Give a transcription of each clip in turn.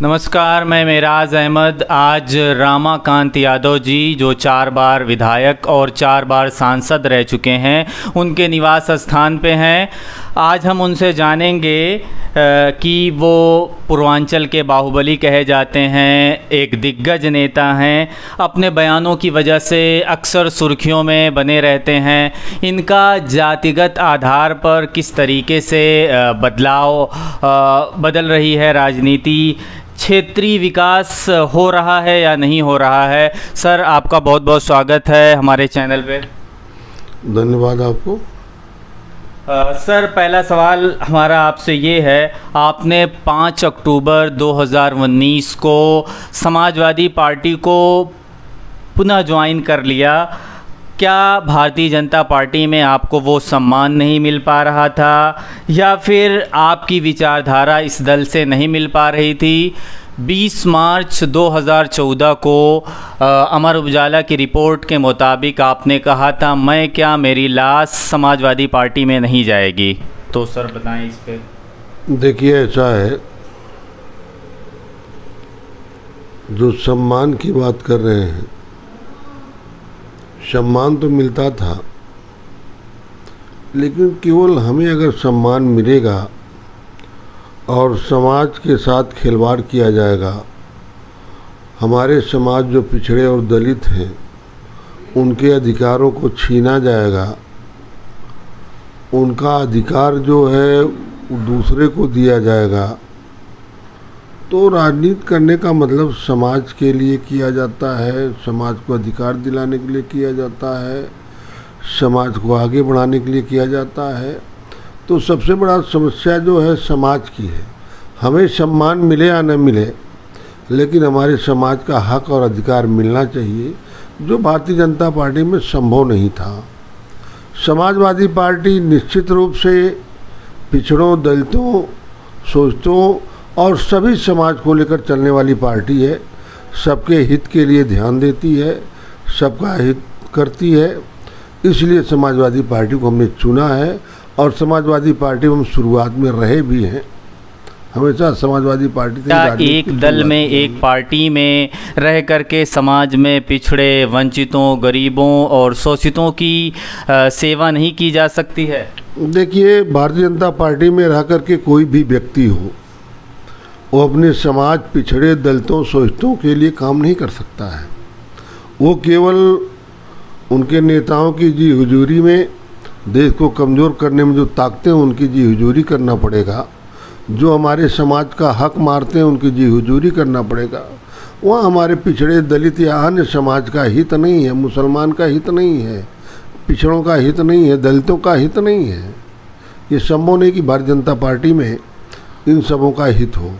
नमस्कार, मैं मेराज अहमद। आज रामाकांत यादव जी, जो 4 बार विधायक और 4 बार सांसद रह चुके हैं, उनके निवास स्थान पे हैं। आज हम उनसे जानेंगे कि वो पूर्वांचल के बाहुबली कहे जाते हैं, एक दिग्गज नेता हैं, अपने बयानों की वजह से अक्सर सुर्खियों में बने रहते हैं। इनका जातिगत आधार पर किस तरीके से बदल रही है राजनीति, क्षेत्रीय विकास हो रहा है या नहीं हो रहा है। सर, आपका बहुत बहुत स्वागत है हमारे चैनल पे। धन्यवाद आपको। सर, पहला सवाल हमारा आपसे ये है, आपने 5 अक्टूबर 2019 को समाजवादी पार्टी को पुनः ज्वाइन कर लिया। क्या भारतीय जनता पार्टी में आपको वो सम्मान नहीं मिल पा रहा था, या फिर आपकी विचारधारा इस दल से नहीं मिल पा रही थी? 20 मार्च 2014 को अमर उजाला की रिपोर्ट के मुताबिक आपने कहा था, मैं क्या, मेरी लाश समाजवादी पार्टी में नहीं जाएगी। तो सर बताएं इस पे। देखिए, ऐसा है, जो सम्मान की बात कर रहे हैं, सम्मान तो मिलता था, लेकिन केवल हमें अगर सम्मान मिलेगा और समाज के साथ खिलवाड़ किया जाएगा, हमारे समाज जो पिछड़े और दलित हैं उनके अधिकारों को छीना जाएगा, उनका अधिकार जो है दूसरे को दिया जाएगा, तो राजनीति करने का मतलब समाज के लिए किया जाता है, समाज को अधिकार दिलाने के लिए किया जाता है, समाज को आगे बढ़ाने के लिए किया जाता है। तो सबसे बड़ा समस्या जो है समाज की है। हमें सम्मान मिले या न मिले, लेकिन हमारे समाज का हक और अधिकार मिलना चाहिए, जो भारतीय जनता पार्टी में संभव नहीं था। समाजवादी पार्टी निश्चित रूप से पिछड़ों, दलितों, शोषितों और सभी समाज को लेकर चलने वाली पार्टी है। सबके हित के लिए ध्यान देती है, सबका हित करती है, इसलिए समाजवादी पार्टी को हमने चुना है और समाजवादी पार्टी में हम शुरुआत में रहे भी हैं। हमेशा समाजवादी पार्टी से एक दल में, एक पार्टी में रह करके समाज में पिछड़े, वंचितों, गरीबों और शोषितों की सेवा नहीं की जा सकती है। देखिए, भारतीय जनता पार्टी में रह करके कोई भी व्यक्ति हो, वो अपने समाज, पिछड़े, दलितों, शोषितों के लिए काम नहीं कर सकता है। वो केवल उनके नेताओं की जी हुजूरी में, देश को कमज़ोर करने में जो ताकतें हैं उनकी जी हुजूरी करना पड़ेगा। जो हमारे समाज का हक मारते हैं उनकी जी हुजूरी करना पड़ेगा। वहाँ हमारे पिछड़े, दलित या अन्य समाज का हित नहीं है, मुसलमान का हित नहीं है, पिछड़ों का हित नहीं है, दलितों का हित नहीं है। ये संभव नहीं कि भारतीय जनता पार्टी में इन सबों का हित हो।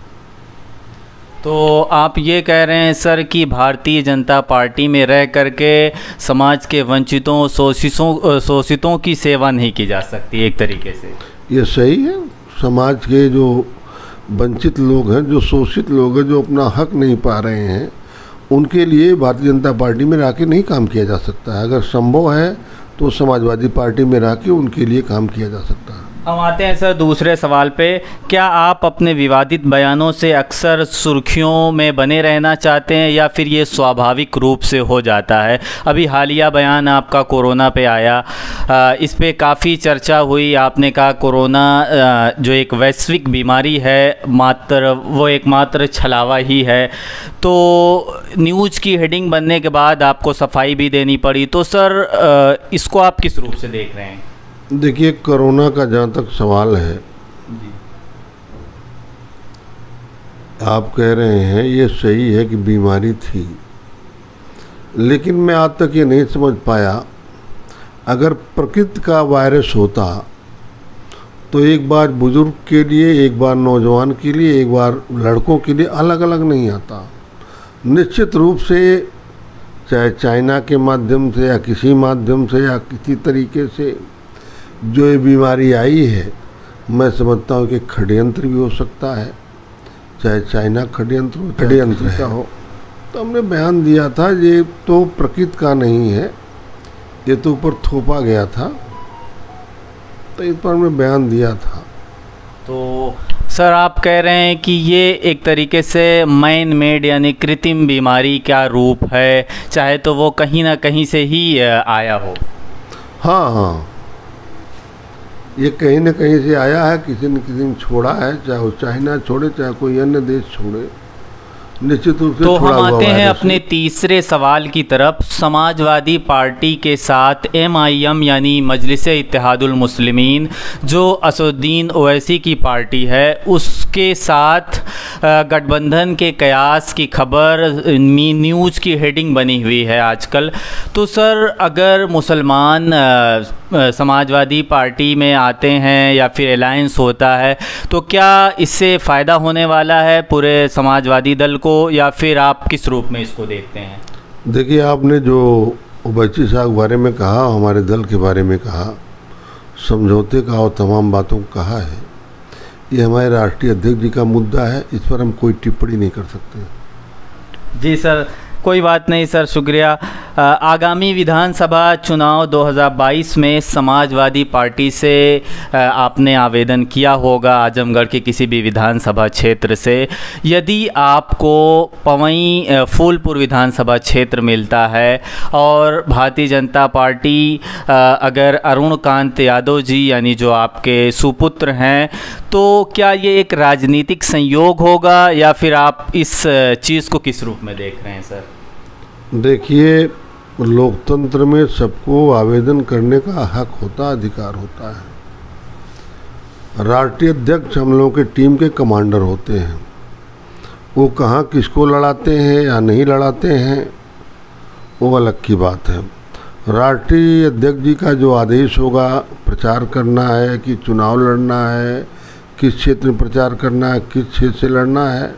तो आप ये कह रहे हैं सर कि भारतीय जनता पार्टी में रह करके समाज के वंचितों, शोषितों की सेवा नहीं की जा सकती एक तरीके से? ये सही है। समाज के जो वंचित लोग हैं, जो शोषित लोग हैं, जो अपना हक नहीं पा रहे हैं, उनके लिए भारतीय जनता पार्टी में रह के नहीं काम किया जा सकता है। अगर संभव है तो समाजवादी पार्टी में रह के उनके लिए काम किया जा सकता है। हम आते हैं सर दूसरे सवाल पे। क्या आप अपने विवादित बयानों से अक्सर सुर्खियों में बने रहना चाहते हैं, या फिर ये स्वाभाविक रूप से हो जाता है? अभी हालिया बयान आपका कोरोना पे आया, इस पे काफ़ी चर्चा हुई। आपने कहा कोरोना जो एक वैश्विक बीमारी है, वो एकमात्र छलावा ही है। तो न्यूज़ की हेडिंग बनने के बाद आपको सफाई भी देनी पड़ी। तो सर, इसको आप किस रूप से देख रहे हैं? देखिए, कोरोना का जहाँ तक सवाल है, आप कह रहे हैं ये सही है कि बीमारी थी, लेकिन मैं आज तक ये नहीं समझ पाया, अगर प्रकृति का वायरस होता तो एक बार बुजुर्ग के लिए, एक बार नौजवान के लिए, एक बार लड़कों के लिए अलग अलग नहीं आता। निश्चित रूप से चाहे चाइना के माध्यम से या किसी माध्यम से या किसी तरीके से जो ये बीमारी आई है, मैं समझता हूँ कि षड्यंत्र भी हो सकता है। चाहे चाइना षड्यंत्र का हो, तो हमने बयान दिया था ये तो प्रकृति का नहीं है, ये तो ऊपर थोपा गया था, तो इस पर हमने बयान दिया था। तो सर आप कह रहे हैं कि ये एक तरीके से मैन मेड यानी कृत्रिम बीमारी का रूप है, चाहे तो वो कहीं ना कहीं से ही आया हो। हाँ हाँ, ये कहीं न कहीं से आया है, किसी न किसी ने छोड़ा है, चाहे वो चाइना छोड़े चाहे कोई अन्य देश छोड़े, निश्चित रूप से तो छोड़ा हम हुआ आते हैं वायरस अपने तीसरे सवाल की तरफ। समाजवादी पार्टी के साथ MIM यानी मजलिस इत्तेहादुल मुस्लिमीन जो असदुद्दीन ओवैसी की पार्टी है, उसके साथ गठबंधन के कयास की खबर न्यूज़ की हेडिंग बनी हुई है आजकल। तो सर अगर मुसलमान समाजवादी पार्टी में आते हैं या फिर अलायंस होता है तो क्या इससे फ़ायदा होने वाला है पूरे समाजवादी दल को, या फिर आप किस रूप में इसको देखते हैं? देखिए, आपने जो ओवैसी साहब के बारे में कहा, हमारे दल के बारे में कहा, समझौते का और तमाम बातों को कहा है, ये हमारे राष्ट्रीय अध्यक्ष जी का मुद्दा है, इस पर हम कोई टिप्पणी नहीं कर सकते। जी सर, कोई बात नहीं सर, शुक्रिया। आगामी विधानसभा चुनाव 2022 में समाजवादी पार्टी से आपने आवेदन किया होगा आजमगढ़ के किसी भी विधानसभा क्षेत्र से। यदि आपको पवई फूलपुर विधानसभा क्षेत्र मिलता है और भारतीय जनता पार्टी अगर अरुण कांत यादव जी यानी जो आपके सुपुत्र हैं, तो क्या ये एक राजनीतिक संयोग होगा या फिर आप इस चीज़ को किस रूप में देख रहे हैं सर? देखिए, लोकतंत्र में सबको आवेदन करने का हक होता, अधिकार होता है। राष्ट्रीय अध्यक्ष हम लोगों के टीम के कमांडर होते हैं, वो कहाँ किसको लड़ाते हैं या नहीं लड़ाते हैं वो अलग की बात है। राष्ट्रीय अध्यक्ष जी का जो आदेश होगा, प्रचार करना है कि चुनाव लड़ना है, किस क्षेत्र में प्रचार करना है, किस क्षेत्र से लड़ना है,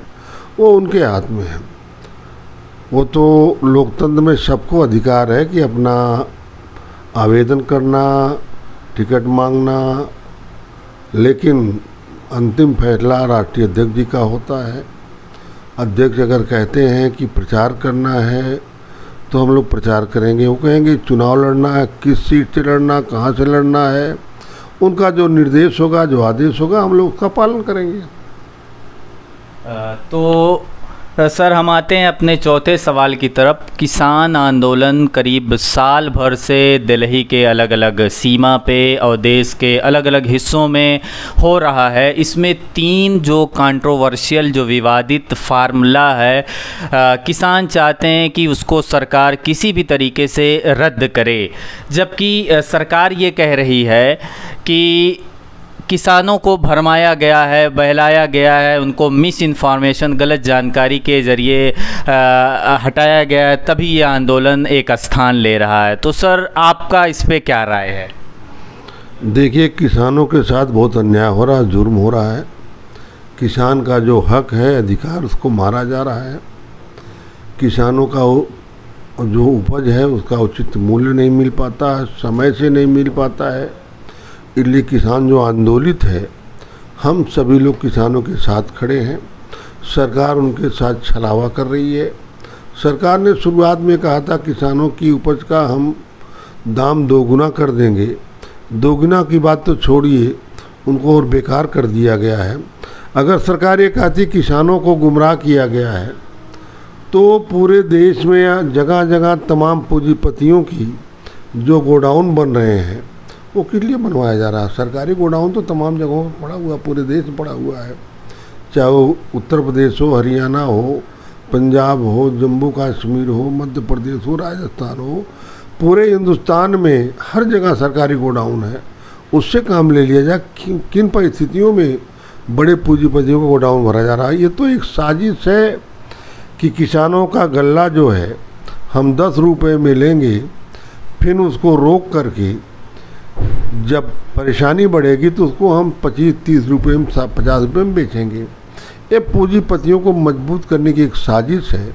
वो उनके हाथ में है। वो तो लोकतंत्र में सबको अधिकार है कि अपना आवेदन करना, टिकट मांगना, लेकिन अंतिम फैसला राष्ट्रीय अध्यक्ष जी का होता है। अध्यक्ष अगर कहते हैं कि प्रचार करना है तो हम लोग प्रचार करेंगे, वो कहेंगे चुनाव लड़ना है, किस सीट से लड़ना, कहाँ से लड़ना है, उनका जो निर्देश होगा, जो आदेश होगा, हम लोग उसका पालन करेंगे। तो सर हम आते हैं अपने चौथे सवाल की तरफ। किसान आंदोलन करीब साल भर से दिल्ली के अलग अलग सीमा पे और देश के अलग अलग हिस्सों में हो रहा है। इसमें 3 जो कंट्रोवर्शियल जो विवादित फार्मूला है, किसान चाहते हैं कि उसको सरकार किसी भी तरीके से रद्द करे, जबकि सरकार ये कह रही है कि किसानों को भरमाया गया है, बहलाया गया है, उनको मिस इन्फॉर्मेशन, गलत जानकारी के ज़रिए हटाया गया है, तभी ये आंदोलन एक स्थान ले रहा है। तो सर आपका इस पे क्या राय है? देखिए, किसानों के साथ बहुत अन्याय हो रहा है, जुर्म हो रहा है। किसान का जो हक है, अधिकार, उसको मारा जा रहा है। किसानों का जो उपज है उसका उचित मूल्य नहीं मिल पाता है, समय से नहीं मिल पाता है। इसलिए किसान जो आंदोलित है, हम सभी लोग किसानों के साथ खड़े हैं। सरकार उनके साथ छलावा कर रही है। सरकार ने शुरुआत में कहा था किसानों की उपज का हम दाम दोगुना कर देंगे। दोगुना की बात तो छोड़िए, उनको और बेकार कर दिया गया है। अगर सरकार ये कहती किसानों को गुमराह किया गया है, तो पूरे देश में जगह जगह तमाम पूंजीपतियों की जो गोडाउन बन रहे हैं वो किस लिए बनवाया जा रहा है? सरकारी गोडाउन तो तमाम जगहों पर पड़ा हुआ, पूरे देश में पड़ा हुआ है, चाहे वो उत्तर प्रदेश हो, हरियाणा हो, पंजाब हो, जम्मू कश्मीर हो, मध्य प्रदेश हो, राजस्थान हो, पूरे हिंदुस्तान में हर जगह सरकारी गोडाउन है। उससे काम ले लिया जाए। किन परिस्थितियों में बड़े पूंजीपतियों का गोडाउन भरा जा रहा है? ये तो एक साजिश है कि किसानों का गल्ला जो है हम 10 रुपये में लेंगे, फिर उसको रोक करके जब परेशानी बढ़ेगी तो उसको हम 25-30 रुपये में, 50 रुपये में बेचेंगे। ये पूंजीपतियों को मजबूत करने की एक साजिश है।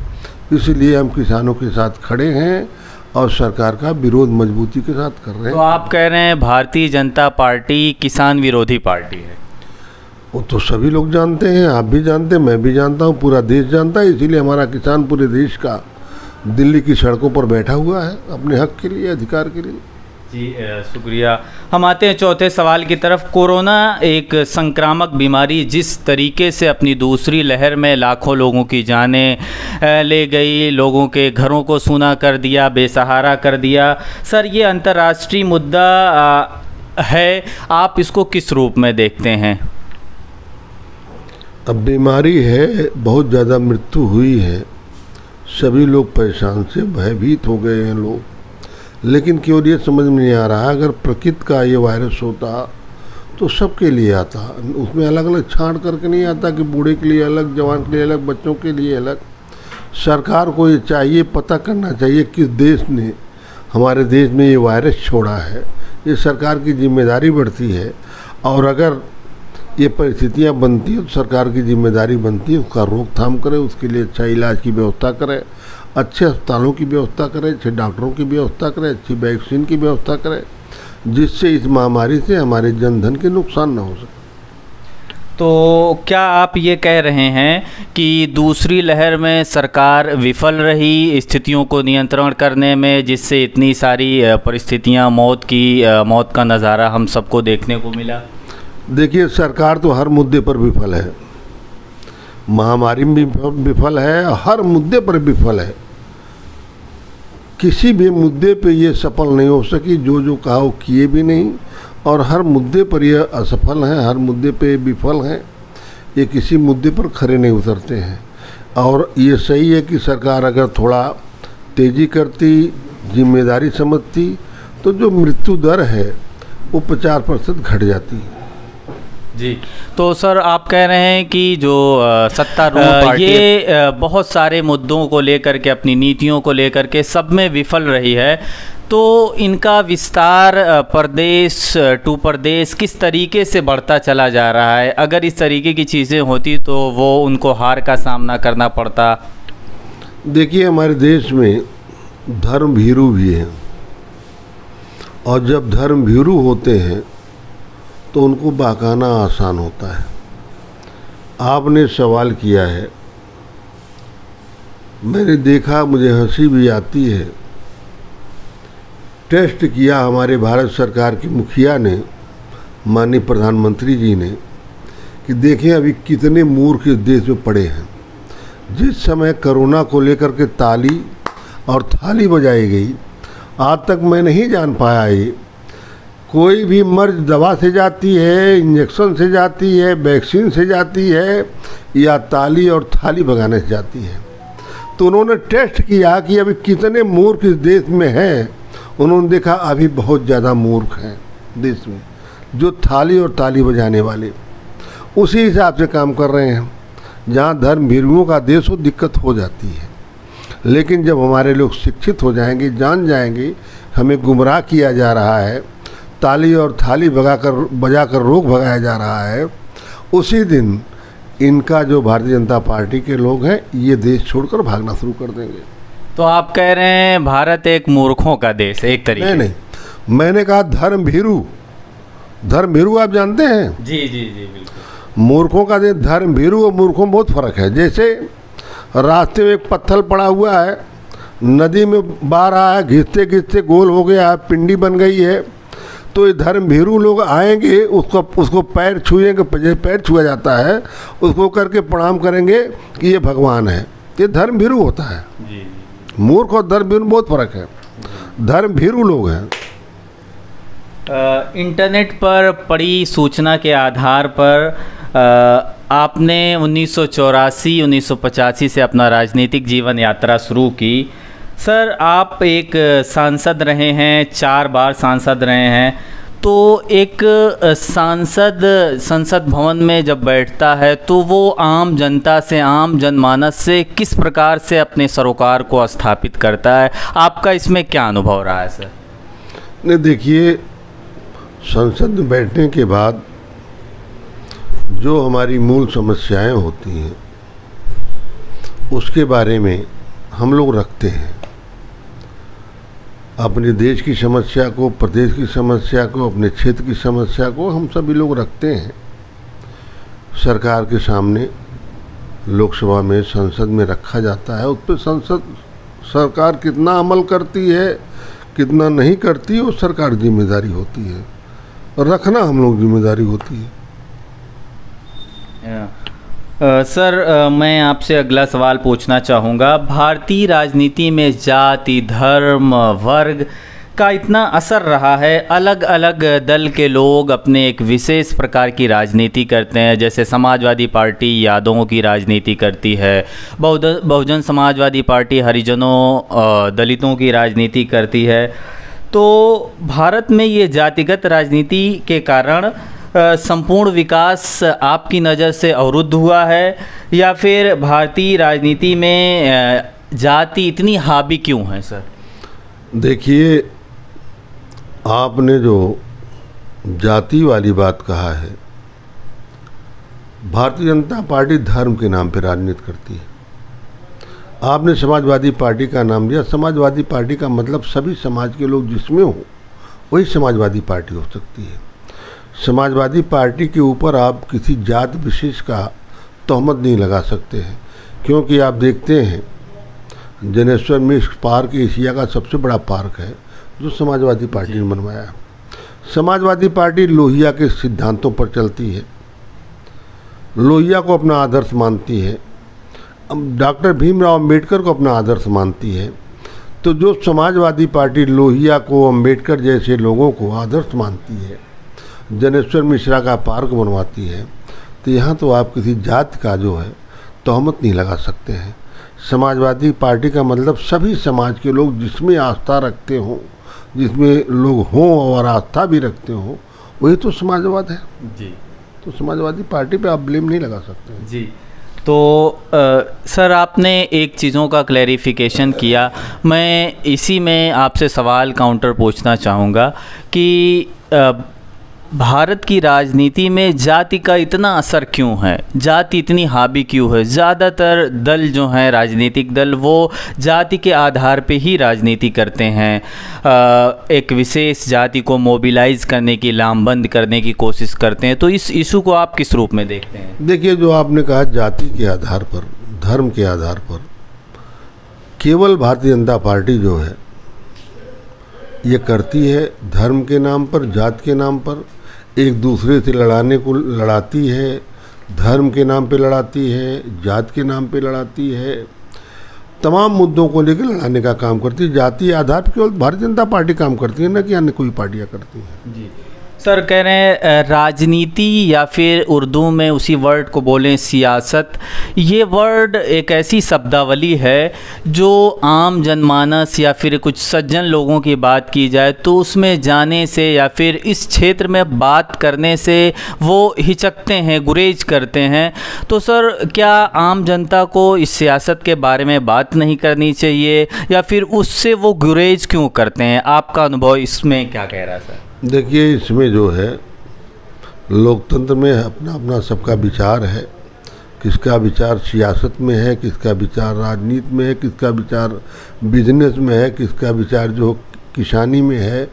इसलिए हम किसानों के साथ खड़े हैं और सरकार का विरोध मजबूती के साथ कर रहे हैं। तो आप कह रहे हैं भारतीय जनता पार्टी किसान विरोधी पार्टी है? वो तो सभी लोग जानते हैं, आप भी जानते हैं, मैं भी जानता हूँ, पूरा देश जानता है। इसीलिए हमारा किसान पूरे देश का दिल्ली की सड़कों पर बैठा हुआ है अपने हक के लिए, अधिकार के लिए। जी शुक्रिया। हम आते हैं चौथे सवाल की तरफ। कोरोना एक संक्रामक बीमारी जिस तरीके से अपनी दूसरी लहर में लाखों लोगों की जानें ले गई, लोगों के घरों को सूना कर दिया, बेसहारा कर दिया, सर ये अंतर्राष्ट्रीय मुद्दा है, आप इसको किस रूप में देखते हैं? अब बीमारी है, बहुत ज़्यादा मृत्यु हुई है, सभी लोग परेशान से भयभीत हो गए हैं लोग, लेकिन क्यों ये समझ में नहीं आ रहा, अगर प्रकृति का ये वायरस होता तो सबके लिए आता, उसमें अलग अलग छांट करके नहीं आता कि बूढ़े के लिए अलग, जवान के लिए अलग, बच्चों के लिए अलग। सरकार को ये चाहिए, पता करना चाहिए किस देश ने हमारे देश में ये वायरस छोड़ा है, ये सरकार की जिम्मेदारी बढ़ती है। और अगर ये परिस्थितियाँ बनती हैं तो सरकार की जिम्मेदारी बनती है उसका रोकथाम करे, उसके लिए अच्छा इलाज की व्यवस्था करे, अच्छे अस्पतालों की व्यवस्था करें, अच्छे डॉक्टरों की व्यवस्था करें, अच्छी वैक्सीन की व्यवस्था करें, जिससे इस महामारी से हमारे जनधन के नुकसान न हो सके। तो क्या आप ये कह रहे हैं कि दूसरी लहर में सरकार विफल रही स्थितियों को नियंत्रण करने में, जिससे इतनी सारी परिस्थितियां, मौत का नज़ारा हम सबको देखने को मिला? देखिए, सरकार तो हर मुद्दे पर विफल है, महामारी में विफल है, हर मुद्दे पर विफल है, किसी भी मुद्दे पे ये सफल नहीं हो सकी, जो कहा वो किए भी नहीं, और हर मुद्दे पर ये असफल हैं, हर मुद्दे पे विफल हैं, ये किसी मुद्दे पर खरे नहीं उतरते हैं। और ये सही है कि सरकार अगर थोड़ा तेज़ी करती, जिम्मेदारी समझती, तो जो मृत्यु दर है वो 50% घट जाती है। जी, तो सर आप कह रहे हैं कि जो सत्तारूढ़ पार्टी ये बहुत सारे मुद्दों को लेकर के, अपनी नीतियों को लेकर के सब में विफल रही है, तो इनका विस्तार प्रदेश टू प्रदेश किस तरीके से बढ़ता चला जा रहा है? अगर इस तरीके की चीज़ें होती तो वो उनको हार का सामना करना पड़ता। देखिए, हमारे देश में धर्म भीरू भी हैं, और जब धर्म भीरू होते हैं तो उनको बहकाना आसान होता है। आपने सवाल किया है, मैंने देखा, मुझे हंसी भी आती है। टेस्ट किया हमारे भारत सरकार के मुखिया ने, माननीय प्रधानमंत्री जी ने, कि देखें अभी कितने मूर्ख इस देश में पड़े हैं। जिस समय कोरोना को लेकर के ताली और थाली बजाई गई, आज तक मैं नहीं जान पाया ये कोई भी मर्ज दवा से जाती है, इंजेक्शन से जाती है, वैक्सीन से जाती है, या ताली और थाली भगाने से जाती है। तो उन्होंने टेस्ट किया कि अभी कितने मूर्ख इस देश में हैं, उन्होंने देखा अभी बहुत ज़्यादा मूर्ख हैं देश में, जो थाली और ताली बजाने वाले उसी हिसाब से काम कर रहे हैं। जहाँ धर्म भीरुओं का देश हो, दिक्कत हो जाती है, लेकिन जब हमारे लोग शिक्षित हो जाएंगे, जान जाएंगे हमें गुमराह किया जा रहा है, ताली और थाली बजाकर रोग भगाया जा रहा है, उसी दिन इनका जो भारतीय जनता पार्टी के लोग हैं ये देश छोड़कर भागना शुरू कर देंगे। तो आप कह रहे हैं भारत एक मूर्खों का देश है एक तरीके? नहीं, मैंने कहा धर्म भीरू। धर्म भीरू आप जानते हैं? जी जी जी बिल्कुल। मूर्खों का देश, धर्म भीरू और मूर्खों में बहुत फ़र्क है। जैसे रास्ते में एक पत्थर पड़ा हुआ है, नदी में बाढ़ आया है, घिसते घिसते गोल हो गया है, पिंडी बन गई है, तो ये धर्म भीरू लोग आएंगे, उसको पैर छुएंगे, पैर छुआ जाता है, उसको करके प्रणाम करेंगे कि ये भगवान है, ये धर्म भीरू होता है। जी। मूर्ख और धर्म भीरू में बहुत फ़र्क है। धर्म भीरू लोग हैं। इंटरनेट पर पड़ी सूचना के आधार पर आपने 1984 1985 से अपना राजनीतिक जीवन यात्रा शुरू की। सर आप एक सांसद रहे हैं, 4 बार सांसद रहे हैं, तो एक सांसद संसद भवन में जब बैठता है तो वो आम जनता से, आम जनमानस से किस प्रकार से अपने सरोकार को स्थापित करता है? आपका इसमें क्या अनुभव रहा है सर? नहीं, देखिए, संसद में बैठने के बाद जो हमारी मूल समस्याएं होती हैं उसके बारे में हम लोग रखते हैं। अपने देश की समस्या को, प्रदेश की समस्या को, अपने क्षेत्र की समस्या को हम सभी लोग रखते हैं सरकार के सामने, लोकसभा में, संसद में रखा जाता है। उस पर सरकार कितना अमल करती है, कितना नहीं करती वो सरकार की जिम्मेदारी होती है, और रखना हम लोग जिम्मेदारी होती है। सर मैं आपसे अगला सवाल पूछना चाहूँगा। भारतीय राजनीति में जाति, धर्म, वर्ग का इतना असर रहा है। अलग अलग दल के लोग अपने एक विशेष प्रकार की राजनीति करते हैं, जैसे समाजवादी पार्टी यादवों की राजनीति करती है, बहुजन समाजवादी पार्टी हरिजनों दलितों की राजनीति करती है। तो भारत में ये जातिगत राजनीति के कारण संपूर्ण विकास आपकी नज़र से अवरुद्ध हुआ है, या फिर भारतीय राजनीति में जाति इतनी हावी क्यों है सर? देखिए, आपने जो जाति वाली बात कहा है, भारतीय जनता पार्टी धर्म के नाम पर राजनीति करती है। आपने समाजवादी पार्टी का नाम लिया। समाजवादी पार्टी का मतलब सभी समाज के लोग जिसमें हो वही समाजवादी पार्टी हो सकती है। समाजवादी पार्टी के ऊपर आप किसी जात विशेष का तोहमत नहीं लगा सकते हैं, क्योंकि आप देखते हैं जनेश्वर मिश्र पार्क एशिया का सबसे बड़ा पार्क है जो समाजवादी पार्टी ने बनवाया है। समाजवादी पार्टी लोहिया के सिद्धांतों पर चलती है, लोहिया को अपना आदर्श मानती है, डॉक्टर भीमराव अम्बेडकर को अपना आदर्श मानती है। तो जो समाजवादी पार्टी लोहिया को, अम्बेडकर जैसे लोगों को आदर्श मानती है, जनेश्वर मिश्रा का पार्क बनवाती है, तो यहाँ तो आप किसी जात का जो है तोहमत नहीं लगा सकते हैं। समाजवादी पार्टी का मतलब सभी समाज के लोग जिसमें आस्था रखते हों, जिसमें लोग हों और आस्था भी रखते हों, वही तो समाजवाद है जी। तो समाजवादी पार्टी पे आप ब्लेम नहीं लगा सकते हैं जी। तो सर आपने एक चीज़ों का क्लैरिफिकेशन किया, मैं इसी में आपसे सवाल काउंटर पूछना चाहूँगा कि भारत की राजनीति में जाति का इतना असर क्यों है, जाति इतनी हावी क्यों है? ज़्यादातर दल जो हैं, राजनीतिक दल, वो जाति के आधार पे ही राजनीति करते हैं, एक विशेष जाति को मोबिलाइज करने की, लामबंद करने की कोशिश करते हैं। तो इस इशू को आप किस रूप में देखते हैं? देखिए, जो आपने कहा जाति के आधार पर, धर्म के आधार पर, केवल भारतीय जनता पार्टी जो है ये करती है धर्म के नाम पर, जात के नाम पर, एक दूसरे से लड़ाने को लड़ाती है, धर्म के नाम पे लड़ाती है, जात के नाम पे लड़ाती है, तमाम मुद्दों को लेकर लड़ाने का काम करती है। जाति आधार पर केवल भारतीय जनता पार्टी काम करती है, न कि अन्य कोई पार्टियां करती हैं। जी सर, कह रहे हैं राजनीति, या फिर उर्दू में उसी वर्ड को बोलें सियासत, ये वर्ड एक ऐसी शब्दावली है जो आम जनमानस या फिर कुछ सज्जन लोगों की बात की जाए तो उसमें जाने से या फिर इस क्षेत्र में बात करने से वो हिचकते हैं, गुरेज करते हैं। तो सर क्या आम जनता को इस सियासत के बारे में बात नहीं करनी चाहिए, या फिर उससे वो गुरेज क्यों करते हैं? आपका अनुभव इसमें क्या कह रहा है सर? देखिए, इसमें जो है लोकतंत्र में अपना अपना सबका विचार है। किसका विचार सियासत में है, किसका विचार राजनीति में है, किसका विचार बिजनेस में है, किसका विचार जो किसानी में है,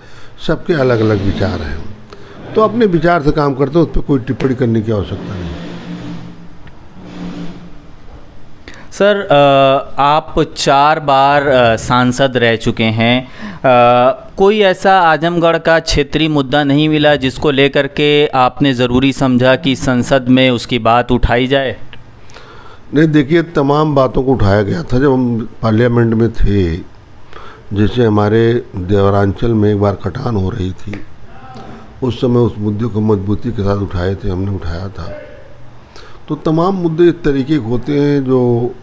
सबके अलग अलग विचार हैं। तो अपने विचार से काम करते हैं, उस पर कोई टिप्पणी करने की आवश्यकता नहीं। सर आप 4 बार सांसद रह चुके हैं, कोई ऐसा आजमगढ़ का क्षेत्रीय मुद्दा नहीं मिला जिसको लेकर के आपने ज़रूरी समझा कि संसद में उसकी बात उठाई जाए? नहीं, देखिए, तमाम बातों को उठाया गया था जब हम पार्लियामेंट में थे। जैसे हमारे देवरांचल में एक बार कटान हो रही थी, उस समय उस मुद्दे को मजबूती के साथ उठाए थे, हमने उठाया था। तो तमाम मुद्दे इस तरीके के होते हैं जो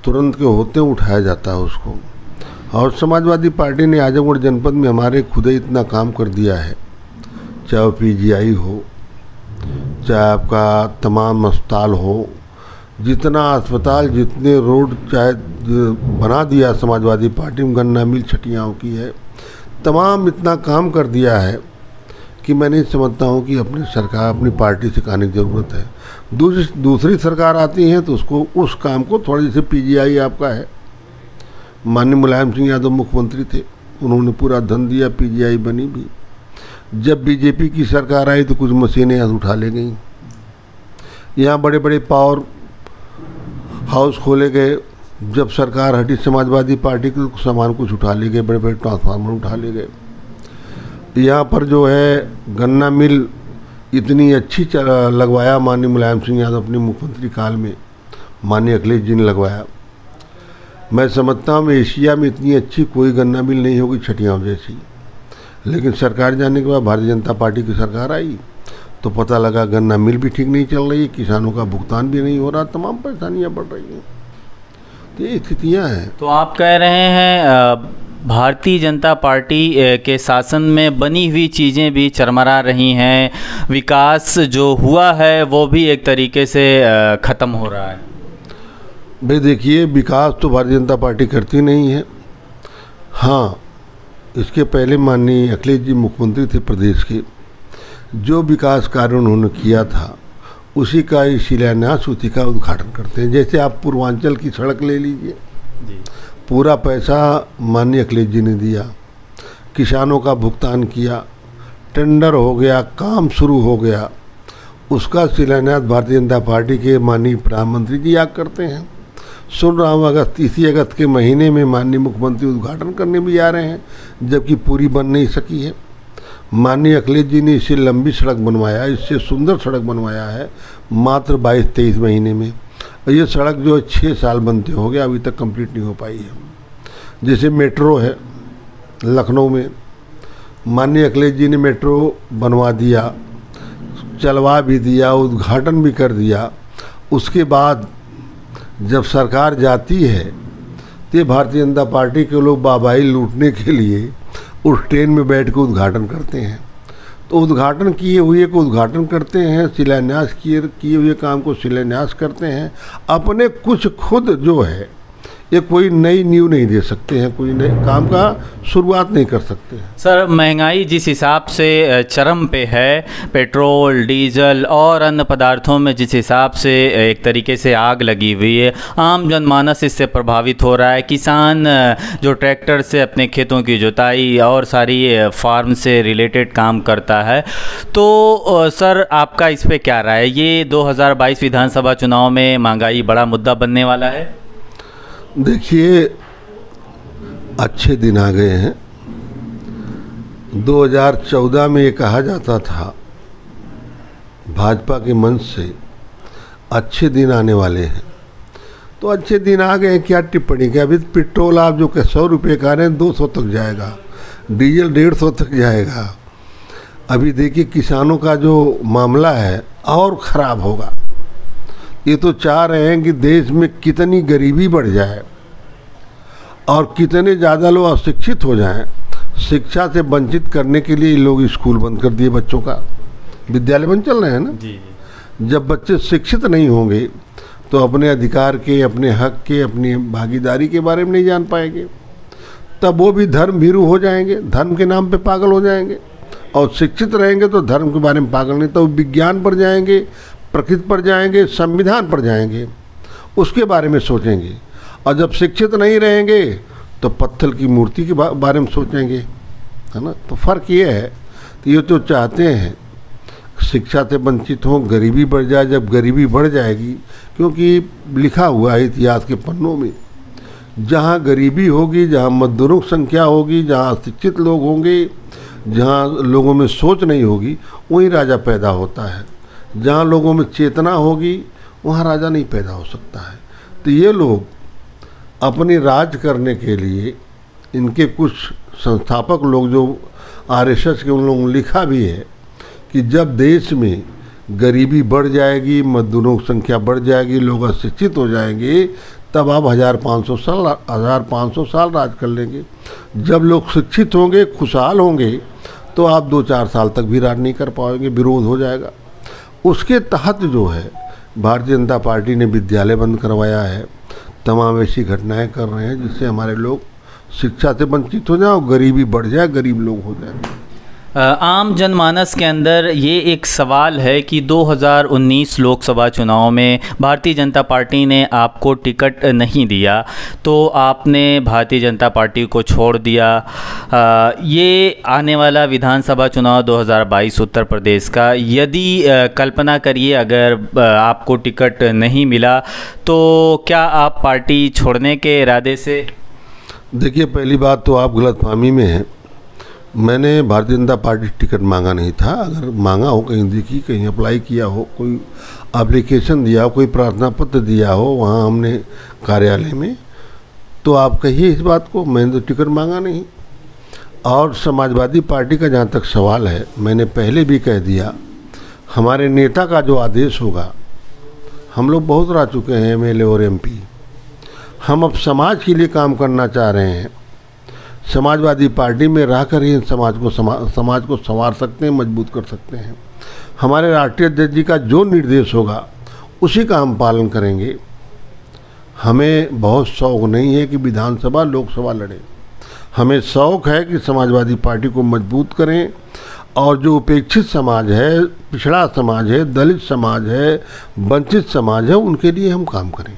तुरंत के होते हैं, उठाया जाता है उसको। और समाजवादी पार्टी ने आजमगढ़ जनपद में हमारे खुद ही इतना काम कर दिया है, चाहे वो PGI हो, चाहे आपका तमाम अस्पताल हो, जितना अस्पताल, जितने रोड चाहे बना दिया समाजवादी पार्टी में, गन्ना मिल छटियाओं की है, तमाम इतना काम कर दिया है कि मैं नहीं समझता हूँ कि अपनी सरकार, अपनी पार्टी से कहने की ज़रूरत है। दूसरी सरकार आती है तो उसको, उस काम को थोड़ा, जैसे PGI आपका है, माननीय मुलायम सिंह यादव मुख्यमंत्री थे, उन्होंने पूरा धन दिया, PGI बनी भी। जब BJP की सरकार आई तो कुछ मशीनें यहाँ उठा ले गई। यहाँ बड़े बड़े पावर हाउस खोले गए, जब सरकार हटी समाजवादी पार्टी के, तो सामान कुछ उठा ले गए, बड़े बड़े ट्रांसफार्मर उठा ले गए। यहाँ पर जो है गन्ना मिल इतनी अच्छी लगवाया माननीय मुलायम सिंह यादव अपने मुख्यमंत्री काल में, माननीय अखिलेश जी ने लगवाया। मैं समझता हूँ एशिया में इतनी अच्छी कोई गन्ना मिल नहीं होगी छठियाँ जैसी। लेकिन सरकार जाने के बाद भारतीय जनता पार्टी की सरकार आई तो पता लगा गन्ना मिल भी ठीक नहीं चल रही, किसानों का भुगतान भी नहीं हो रहा, तमाम परेशानियाँ बढ़ रही हैं। तो ये स्थितियाँ हैं। तो आप कह रहे हैं भारतीय जनता पार्टी के शासन में बनी हुई चीज़ें भी चरमरा रही हैं, विकास जो हुआ है वो भी एक तरीके से ख़त्म हो रहा है। भाई देखिए, विकास तो भारतीय जनता पार्टी करती नहीं है। हाँ, इसके पहले माननीय अखिलेश जी मुख्यमंत्री थे प्रदेश के, जो विकास कार्य उन्होंने किया था उसी का ही शिलान्यास, उसी का उद्घाटन करते हैं। जैसे आप पूर्वांचल की सड़क ले लीजिए, पूरा पैसा माननीय अखिलेश जी ने दिया, किसानों का भुगतान किया, टेंडर हो गया, काम शुरू हो गया, उसका शिलान्यास भारतीय जनता पार्टी के माननीय प्रधानमंत्री जी याद करते हैं। सुन रहा हूँ इसी अगस्त के महीने में माननीय मुख्यमंत्री उद्घाटन करने भी आ रहे हैं, जबकि पूरी बन नहीं सकी है। माननीय अखिलेश जी ने इससे लंबी सड़क बनवाया, इससे सुंदर सड़क बनवाया है मात्र 22-23 महीने में। और ये सड़क जो है 6 साल बनते हो गया, अभी तक कंप्लीट नहीं हो पाई है। जैसे मेट्रो है लखनऊ में, माननीय अखिलेश जी ने मेट्रो बनवा दिया, चलवा भी दिया, उद्घाटन भी कर दिया। उसके बाद जब सरकार जाती है तो भारतीय जनता पार्टी के लोग बाबाई लूटने के लिए उस ट्रेन में बैठ के उद्घाटन करते हैं। तो उद्घाटन किए हुए को उद्घाटन करते हैं, शिलान्यास किए हुए काम को शिलान्यास करते हैं। अपने कुछ खुद जो है ये कोई नई नींव नहीं दे सकते हैं, कोई नए काम का शुरुआत नहीं कर सकते हैं। सर, महंगाई जिस हिसाब से चरम पे है, पेट्रोल, डीजल और अन्य पदार्थों में जिस हिसाब से एक तरीके से आग लगी हुई है, आम जनमानस इससे प्रभावित हो रहा है। किसान जो ट्रैक्टर से अपने खेतों की जुताई और सारी फार्म से रिलेटेड काम करता है, तो सर आपका इस पे क्या राय है? ये 2022 विधानसभा चुनाव में महंगाई बड़ा मुद्दा बनने वाला है। देखिए, अच्छे दिन आ गए हैं। 2014 में ये कहा जाता था भाजपा के मंच से अच्छे दिन आने वाले हैं, तो अच्छे दिन आ गए। क्या टिप्पणी क्या? अभी पेट्रोल आप जो 100 रुपये का रहे हैं 200 तक जाएगा, डीजल 150 तक जाएगा। अभी देखिए किसानों का जो मामला है और ख़राब होगा। ये तो चाह रहे हैं कि देश में कितनी गरीबी बढ़ जाए और कितने ज़्यादा लोग अशिक्षित हो जाएं। शिक्षा से वंचित करने के लिए लोग स्कूल बंद कर दिए, बच्चों का विद्यालय बंद चल रहे हैं ना। जी। जब बच्चे शिक्षित नहीं होंगे तो अपने अधिकार के, अपने हक के, अपनी भागीदारी के बारे में नहीं जान पाएंगे। तब वो भी धर्म भीरू हो जाएंगे, धर्म के नाम पे पागल हो जाएंगे। और शिक्षित रहेंगे तो धर्म के बारे में पागल नहीं, तो विज्ञान पर जाएंगे, प्रकृति पर जाएंगे, संविधान पर जाएंगे, उसके बारे में सोचेंगे। और जब शिक्षित नहीं रहेंगे तो पत्थर की मूर्ति के बारे में सोचेंगे, है ना। तो फ़र्क ये है, तो ये तो चाहते हैं शिक्षा से वंचित हों, गरीबी बढ़ जाए। जब गरीबी बढ़ जाएगी, क्योंकि लिखा हुआ है इतिहास के पन्नों में, जहाँ गरीबी होगी, जहाँ मजदूरों की संख्या होगी, जहाँ शिक्षित लोग होंगे, जहाँ लोगों में सोच नहीं होगी, वहीं राजा पैदा होता है। जहाँ लोगों में चेतना होगी वहाँ राजा नहीं पैदा हो सकता है। तो ये लोग अपने राज करने के लिए, इनके कुछ संस्थापक लोग जो आरएसएस के, उन लोगों ने लिखा भी है कि जब देश में गरीबी बढ़ जाएगी, मजदूरों की संख्या बढ़ जाएगी, लोग अशिक्षित हो जाएंगे, तब आप 1500 साल राज कर लेंगे। जब लोग शिक्षित होंगे, खुशहाल होंगे, तो आप 2-4 साल तक भी राज नहीं कर पाएंगे, विरोध हो जाएगा। उसके तहत जो है भारतीय जनता पार्टी ने विद्यालय बंद करवाया है, तमाम ऐसी घटनाएं कर रहे हैं जिससे हमारे लोग शिक्षा से वंचित हो जाए और गरीबी बढ़ जाए, गरीब लोग हो जाए। आम जनमानस के अंदर ये एक सवाल है कि 2019 लोकसभा चुनाव में भारतीय जनता पार्टी ने आपको टिकट नहीं दिया, तो आपने भारतीय जनता पार्टी को छोड़ दिया। ये आने वाला विधानसभा चुनाव 2022 उत्तर प्रदेश का, यदि कल्पना करिए अगर आपको टिकट नहीं मिला तो क्या आप पार्टी छोड़ने के इरादे से? देखिए, पहली बात तो आप गलतफहमी में हैं। मैंने भारतीय जनता पार्टी टिकट मांगा नहीं था। अगर मांगा हो, कहीं देखी, कहीं अप्लाई किया हो, कोई एप्लीकेशन दिया हो, कोई प्रार्थना पत्र दिया हो वहाँ हमने कार्यालय में, तो आप कहिए इस बात को। मैंने तो टिकट मांगा नहीं। और समाजवादी पार्टी का जहाँ तक सवाल है, मैंने पहले भी कह दिया, हमारे नेता का जो आदेश होगा, हम लोग बहुत रह चुके हैं MLA और MP, हम अब समाज के लिए काम करना चाह रहे हैं। समाजवादी पार्टी में रहकर ही समाज को संवार सकते हैं, मजबूत कर सकते हैं। हमारे राष्ट्रीय अध्यक्ष जी का जो निर्देश होगा उसी का हम पालन करेंगे। हमें बहुत शौक़ नहीं है कि विधानसभा लोकसभा लड़े। हमें शौक़ है कि समाजवादी पार्टी को मजबूत करें और जो उपेक्षित समाज है, पिछड़ा समाज है, दलित समाज है, वंचित समाज है, उनके लिए हम काम करें।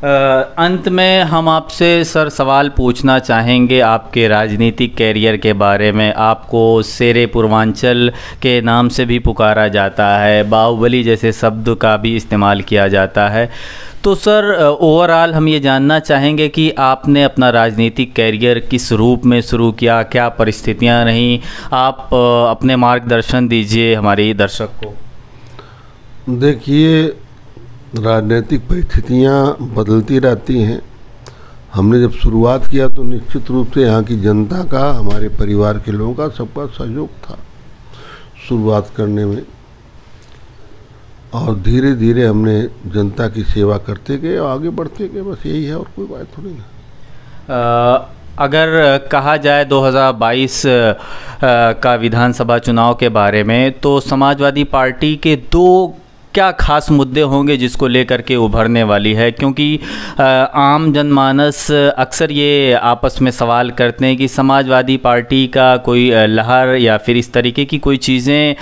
अंत में हम आपसे सर सवाल पूछना चाहेंगे आपके राजनीतिक कैरियर के बारे में। आपको शेरे पूर्वांचल के नाम से भी पुकारा जाता है, बाहुबली जैसे शब्द का भी इस्तेमाल किया जाता है। तो सर ओवरऑल हम ये जानना चाहेंगे कि आपने अपना राजनीतिक कैरियर किस रूप में शुरू किया, क्या परिस्थितियां रहीं, आप अपने मार्गदर्शन दीजिए हमारे दर्शक को। देखिए, राजनीतिक परिस्थितियाँ बदलती रहती हैं। हमने जब शुरुआत किया तो निश्चित रूप से यहाँ की जनता का, हमारे परिवार के लोगों का, सबका सहयोग था शुरुआत करने में, और धीरे धीरे हमने जनता की सेवा करते गए और आगे बढ़ते गए। बस यही है, और कोई बात थोड़ी ना। अगर कहा जाए 2022 का विधानसभा चुनाव के बारे में, तो समाजवादी पार्टी के दो क्या खास मुद्दे होंगे जिसको लेकर के उभरने वाली है? क्योंकि आम जनमानस अक्सर ये आपस में सवाल करते हैं कि समाजवादी पार्टी का कोई लहर या फिर इस तरीके की कोई चीज़ें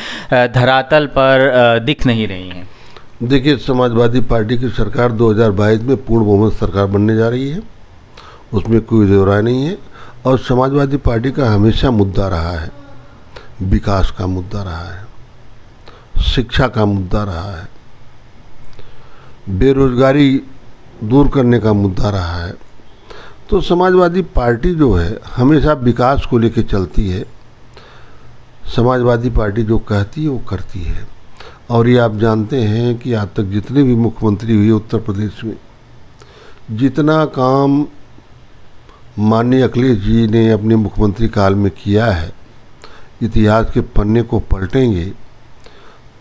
धरातल पर दिख नहीं रही हैं। देखिए, समाजवादी पार्टी की सरकार 2022 में पूर्ण बहुमत सरकार बनने जा रही है, उसमें कोई दो राय नहीं है। और समाजवादी पार्टी का हमेशा मुद्दा रहा है, विकास का मुद्दा रहा है, शिक्षा का मुद्दा रहा है, बेरोजगारी दूर करने का मुद्दा रहा है। तो समाजवादी पार्टी जो है हमेशा विकास को लेकर चलती है। समाजवादी पार्टी जो कहती है वो करती है। और ये आप जानते हैं कि आज तक जितने भी मुख्यमंत्री हुए उत्तर प्रदेश में, जितना काम माननीय अखिलेश जी ने अपने मुख्यमंत्री काल में किया है, इतिहास के पन्ने को पलटेंगे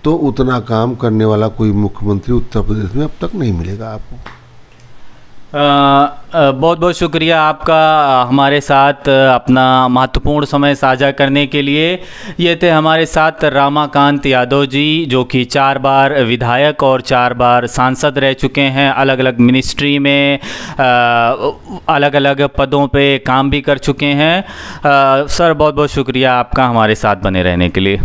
तो उतना काम करने वाला कोई मुख्यमंत्री उत्तर प्रदेश में अब तक नहीं मिलेगा आपको। बहुत बहुत शुक्रिया आपका हमारे साथ अपना महत्वपूर्ण समय साझा करने के लिए। ये थे हमारे साथ रामाकांत यादव जी, जो कि 4 बार विधायक और 4 बार सांसद रह चुके हैं। अलग अलग मिनिस्ट्री में अलग अलग पदों पे काम भी कर चुके हैं। सर बहुत बहुत शुक्रिया आपका हमारे साथ बने रहने के लिए।